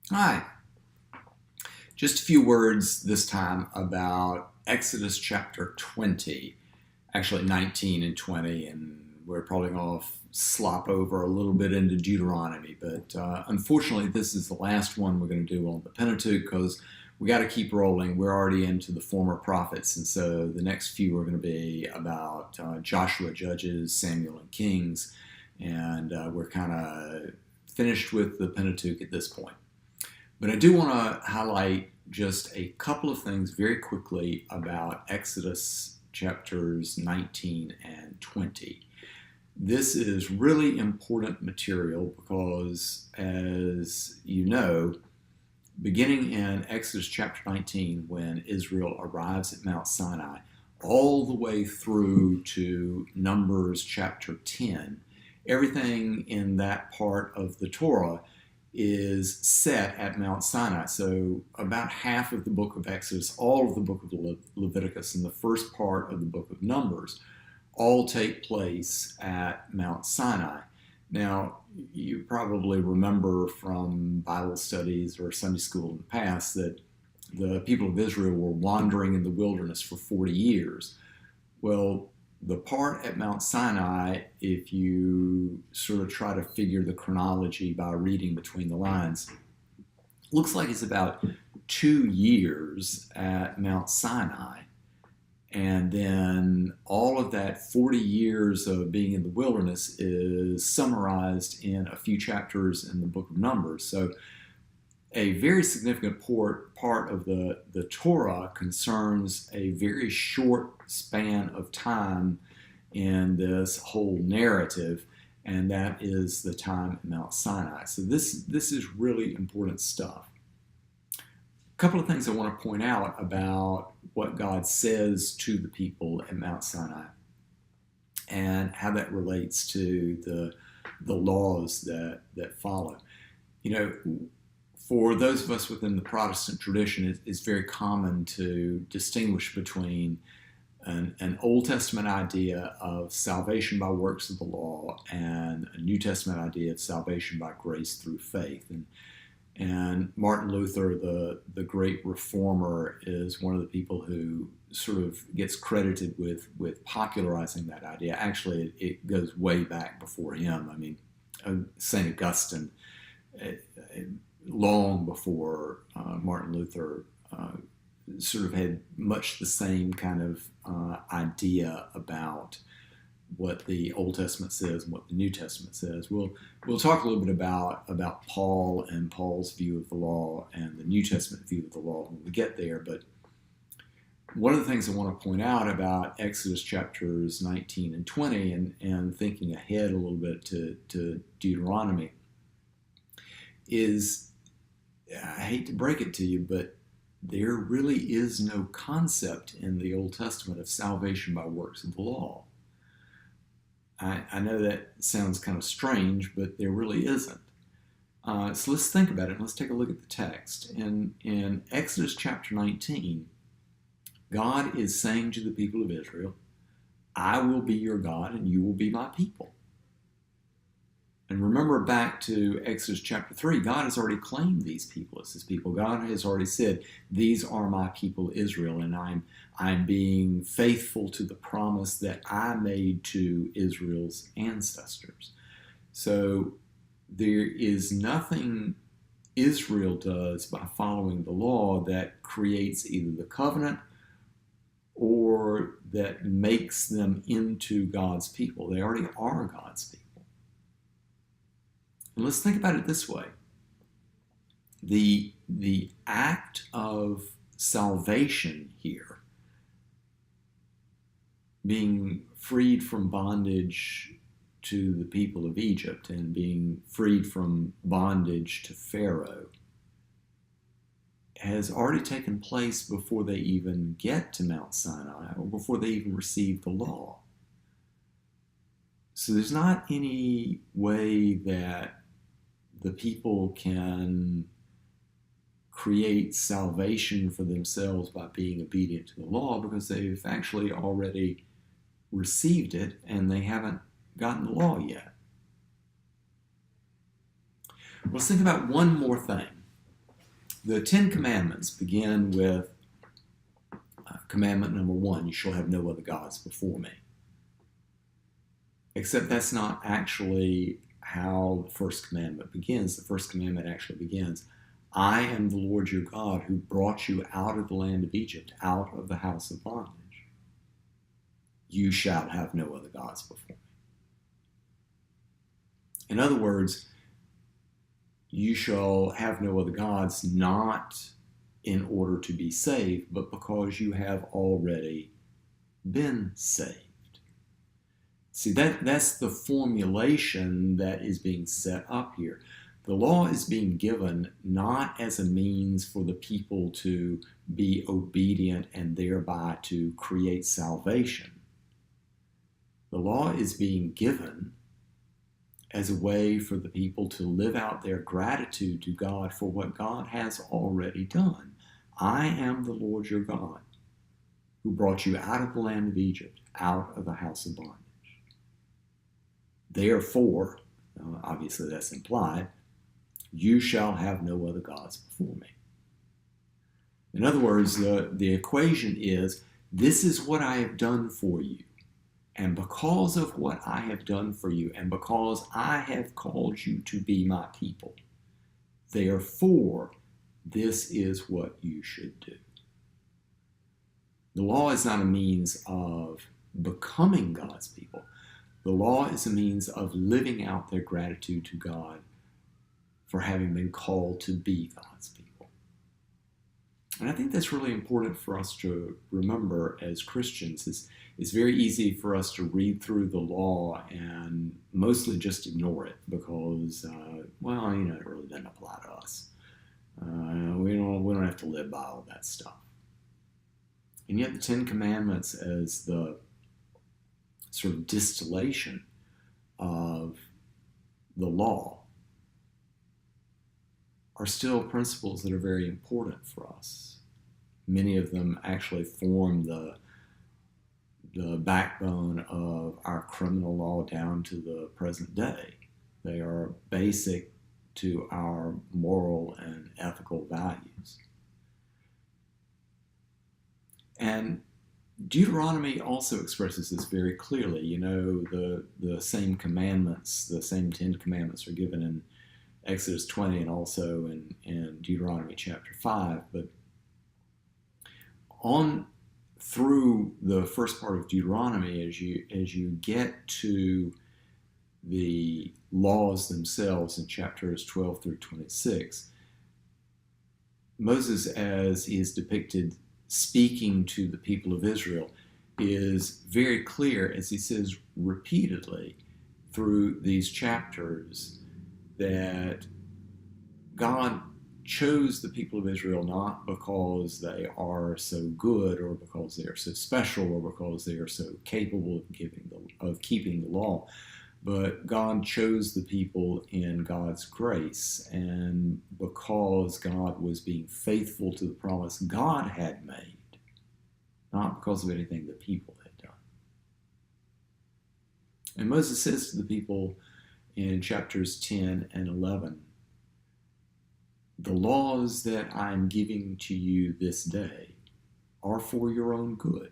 Hi. Just a few words this time about Exodus chapter 20, actually 19 and 20, and we're probably going to slop over a little bit into Deuteronomy, but unfortunately, this is the last one we're going to do on the Pentateuch because we got to keep rolling. We're already into the former prophets, and so the next few are going to be about Joshua, Judges, Samuel, and Kings, and we're kind of finished with the Pentateuch at this point. But I do want to highlight just a couple of things very quickly about Exodus chapters 19 and 20. This is really important material because, as you know, beginning in Exodus chapter 19, when Israel arrives at Mount Sinai, all the way through to Numbers chapter 10, everything in that part of the Torah is set at Mount Sinai. So about half of the book of Exodus, all of the book of Leviticus, and the first part of the book of Numbers all take place at Mount Sinai. Now, you probably remember from Bible studies or Sunday school in the past that the people of Israel were wandering in the wilderness for 40 years. Well, the part at Mount Sinai, if you sort of try to figure the chronology by reading between the lines, looks like it's about 2 years at Mount Sinai. And then all of that 40 years of being in the wilderness is summarized in a few chapters in the book of Numbers. So a very significant part of the Torah concerns a very short span of time in this whole narrative, and that is the time at Mount Sinai. So this is really important stuff. A couple of things I want to point out about what God says to the people at Mount Sinai and how that relates to the laws that follow. You know, for those of us within the Protestant tradition, it's very common to distinguish between an Old Testament idea of salvation by works of the law and a New Testament idea of salvation by grace through faith. And Martin Luther, the great reformer, is one of the people who sort of gets credited with popularizing that idea. Actually, it goes way back before him. I mean, St. Augustine, long before Martin Luther, sort of had much the same kind of idea about what the Old Testament says and what the New Testament says. We'll talk a little bit about Paul and Paul's view of the law and the New Testament view of the law when we get there. But one of the things I want to point out about Exodus chapters 19 and 20 and thinking ahead a little bit to Deuteronomy is, I hate to break it to you, but there really is no concept in the Old Testament of salvation by works of the law. I know that sounds kind of strange, but there really isn't. So let's think about it. Let's take a look at the text. In Exodus chapter 19, God is saying to the people of Israel, I will be your God and you will be my people. And remember back to Exodus chapter 3, God has already claimed these people as his people. God has already said, these are my people Israel, and I'm being faithful to the promise that I made to Israel's ancestors. So there is nothing Israel does by following the law that creates either the covenant or that makes them into God's people. They already are God's people. And let's think about it this way. The act of salvation here, being freed from bondage to the people of Egypt and being freed from bondage to Pharaoh, has already taken place before they even get to Mount Sinai or before they even receive the law. So there's not any way that the people can create salvation for themselves by being obedient to the law because they've actually already received it and they haven't gotten the law yet. Let's think about one more thing. The Ten Commandments begin with commandment number 1, you shall have no other gods before me. Except that's not actually how the first commandment begins. The first commandment actually begins, I am the Lord your God who brought you out of the land of Egypt, out of the house of bondage. You shall have no other gods before me. In other words, you shall have no other gods, not in order to be saved, but because you have already been saved. See, that's the formulation that is being set up here. The law is being given not as a means for the people to be obedient and thereby to create salvation. The law is being given as a way for the people to live out their gratitude to God for what God has already done. I am the Lord your God who brought you out of the land of Egypt, out of the house of bondage. Therefore, obviously that's implied, you shall have no other gods before me. In other words, the equation is, this is what I have done for you. And because of what I have done for you, and because I have called you to be my people, therefore, this is what you should do. The law is not a means of becoming God's people. The law is a means of living out their gratitude to God for having been called to be God's people. And I think that's really important for us to remember as Christians. It's very easy for us to read through the law and mostly just ignore it because, it really doesn't apply to us. We don't have to live by all that stuff. And yet the Ten Commandments, as the sort of distillation of the law, are still principles that are very important for us. Many of them actually form the backbone of our criminal law down to the present day. They are basic to our moral and ethical values. And Deuteronomy also expresses this very clearly. You know, the same commandments, the same 10 commandments are given in Exodus 20 and also in Deuteronomy chapter 5. But on through the first part of Deuteronomy, as you get to the laws themselves in chapters 12 through 26, Moses, as he is depicted speaking to the people of Israel, is very clear, as he says repeatedly through these chapters, that God chose the people of Israel not because they are so good or because they are so special or because they are so capable of keeping the law, but God chose the people in God's grace, and because God was being faithful to the promise God had made, not because of anything the people had done. And Moses says to the people in chapters 10 and 11, the laws that I'm giving to you this day are for your own good.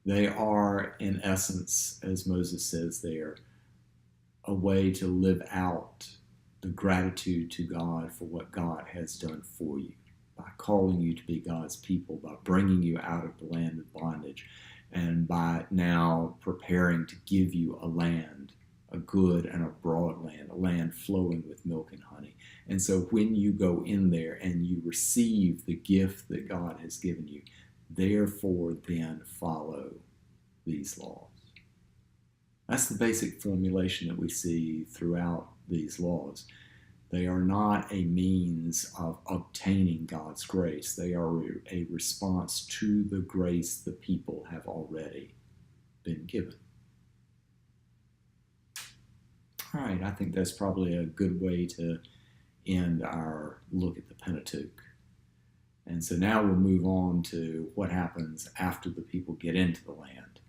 They are, in essence, as Moses says there, a way to live out the gratitude to God for what God has done for you, by calling you to be God's people, by bringing you out of the land of bondage, and by now preparing to give you a land, a good and a broad land, a land flowing with milk and honey. And so when you go in there and you receive the gift that God has given you, therefore then follow these laws. That's the basic formulation that we see throughout these laws. They are not a means of obtaining God's grace. They are a response to the grace the people have already been given. All right, I think that's probably a good way to end our look at the Pentateuch. And so now we'll move on to what happens after the people get into the land.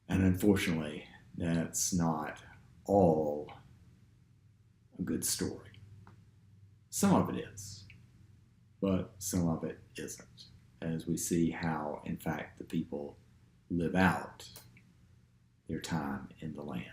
And unfortunately, that's not all a good story. Some of it is, but some of it isn't, as we see how, in fact, the people live out their time in the land.